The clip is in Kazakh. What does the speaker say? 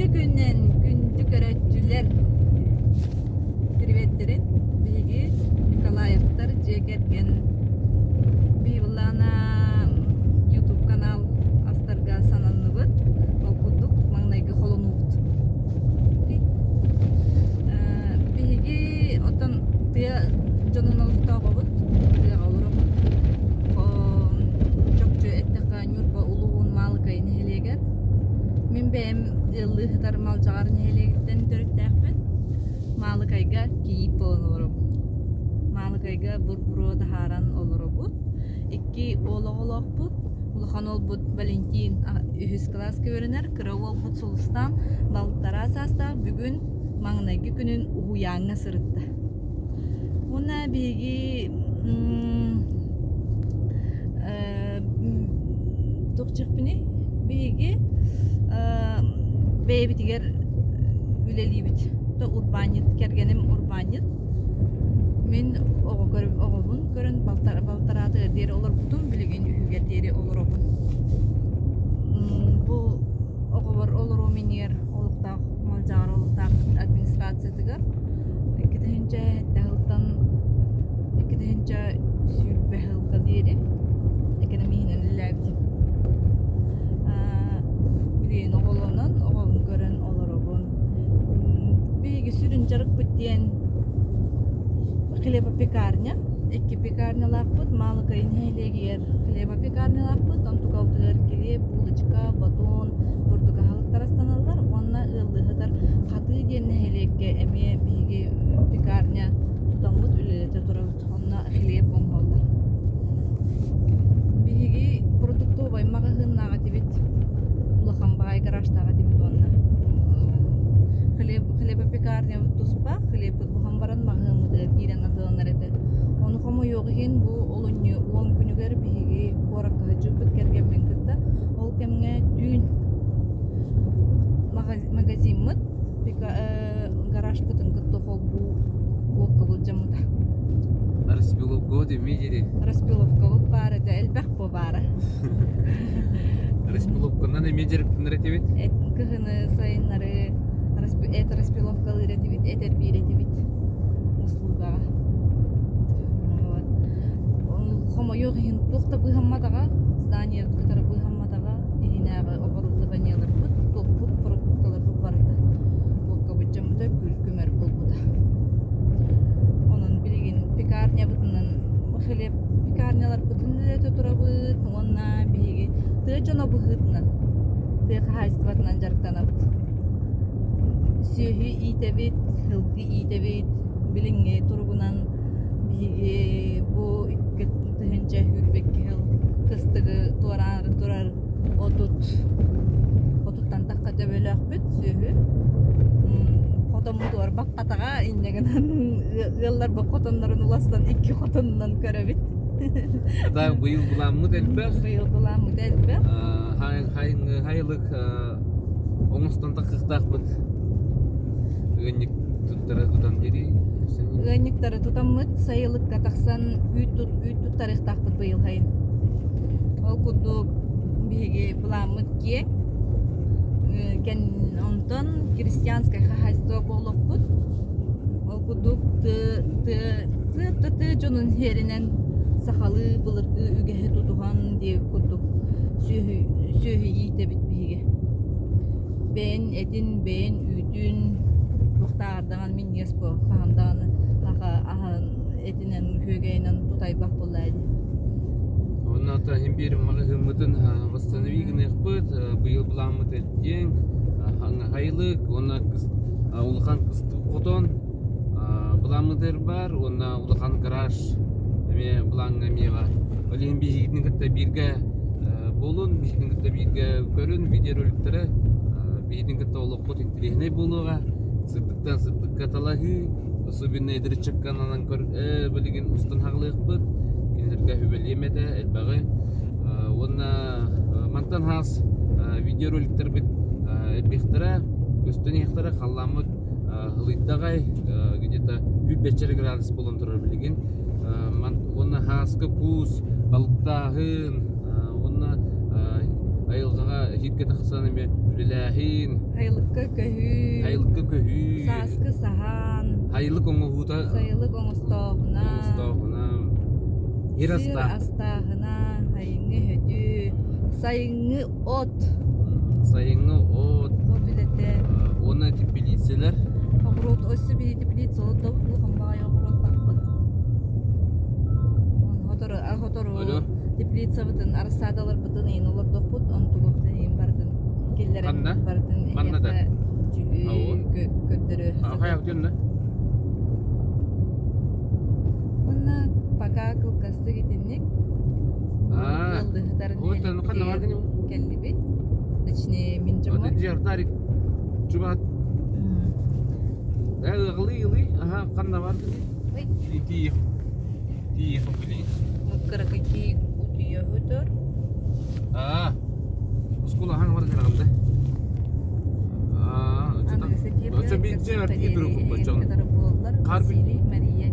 günden gündük öğreticiler privetlerin bilgi Nikolayev'tar cegergen bir yılana YouTube kanal astarga sananlıbıt okuduk manayga holonubut bilgi otan diye canın alıkta babut diye olurum çokça etteka nyurba uluğun malıkayın heleger min benim ıllıhtar malcağarın helegitten törüktəqbet malıkayga kiyip olurum malıkayga burburo daharan olurum bu iki oğlaq bu uluğan ol bu Valentin ühüs klas görünür kıravol bu sulustan balıklara asasta bugün mağnayga günün uyanına sırıttı ona bilgi Tukçuk bini bilgi bey bitiger üleli bit da urbanyet kergenim urbanyet men oğu görüp oğubun görün baltaratı deri olur butun bilgin ühüge deri olur obun bu oğu var olur o minyer oluqta malcar oluqta administrasiya tiger ikidince dağıltan ikidince sürbe hılga deri ekonominin lülebitim bilin oğulunun oğulun görün olur obun bilgi sürün jarık bittiyen хлеба пекарня iki пекарня лахпыт малыкайын хелегер хлеба пекарня лахпыт он тугалтыр келе булочка батон бурдуга халыктар астаналар онна ылыгытар каты ден хелекке эме биги пекарня тутамут үлелете турабыт онна хлеб оңголдар биги продуктовый магазиннага тибит улахан багай гаражтага тибит онна хлеба пекарня туспа хлеб бухан баран магазинды кирен атыланар эте onu komo yoğun bu olunyu 10 günüger bihi korakka jübüt kergen menkıtta ol kemge dün magazinmıt pika garaj kıtın kıttı hol bu okka bulcamıda Распиловка демидери. Распиловка бар да элбах по бара Распиловканан демидер кынретебит. эт кыгыны сайыннары эт распиловкалы ретибит этер биретибит услугага Хомо йогин тухта быхамматага здание кытары быхамматага инага оборудованиялар бут топут продуктталар бу барда бокка бычамда күлкүмөр болбуда онун билген пекарня бутунан хлеб пекарнялар бутун эле турабыт онна биги ты жана быгытнан ты хозяйствотунан жарыктанабыт сүйү итебит хылгы итебит билинге тургунан биги бу тыгынча хүрбекке кыстыгы турар отуттан такка жебелөкпүт сүйү котому туар баккатага иннегенен ыллар ба котоннорун уластан 2 котонунан көрөбүт Да быйыл буламмы делбек. Хайлык оңустан такыктакпыт. Гынник туттара тудан дери. Гынниктары тутаммыт сайылыкка таксан үт тарихтакпыт быйыл хайын. Ол кудук биги буламмыт ке кен онтон крестьянское хозяйство болуппут. Ол кудук ты жонун херинен сахалы былыргы үгеhe тутуган деп кудук сүйү итебит биги. Бен этин бен үтүн Muhtardan min yespo fahamdan ahan etinen hügeynen tutay bak bulaydı. Ondan da hem bir magazin восстановигн экпыт быйыл буламмыт эткен хайлык онна улхан кысты котон буламмытер бар онна улхан гараж эме буланга мева олен бигитин кытта бирге болун бигитин кытта бирге көрүн видеороликтери бигитин кытта олокко тентирехне болууга сырдыктан сырдыкка талахы особенно эдир чыкканынан билген устун хаглыкпыт кинерге хүбелемеде элбагы онна мантан хас видеороликтер бит бехтера көстөн яктара халламыт хылыйдагай где-то 3-5 градус болон турар билген онна хаска кус балыктагын онна айылгага hikket aksan eme bilahin Haylıkka köhü. haylıkka köhü Saskı sahan. haylık onu huta Sayılık oңustoğuna. Mustafa Sır Hirasta astağına. Hayıngı hödü. Sayıngı ot. sayıngı o Ot ülete. ona tip bilitseler Огород өсі білейді білейді солы дауылы қымбағай огород тақпыт. Хотор Алло. теплица бұтын, арсадалар бұтын, ең олар доқпыт, он тұлып дейін бардың. Келлерін Қанда? бардың. Қанда да? Ау. Көттірі. Қаяқ жөнді? Бұна пока қылқасты кетеннек. Оттан қанда бардың ем? Келді бет. Точнее, мен Оты жұмыр. жер тарик жұбат ылы аха қанда бардың Ой, тиіп білейін мұққыры какие ұтыя өтір. Скула хаң бар қандай Аны сепьеп Өтсі бейт жер тиіп тұрып қойып Мария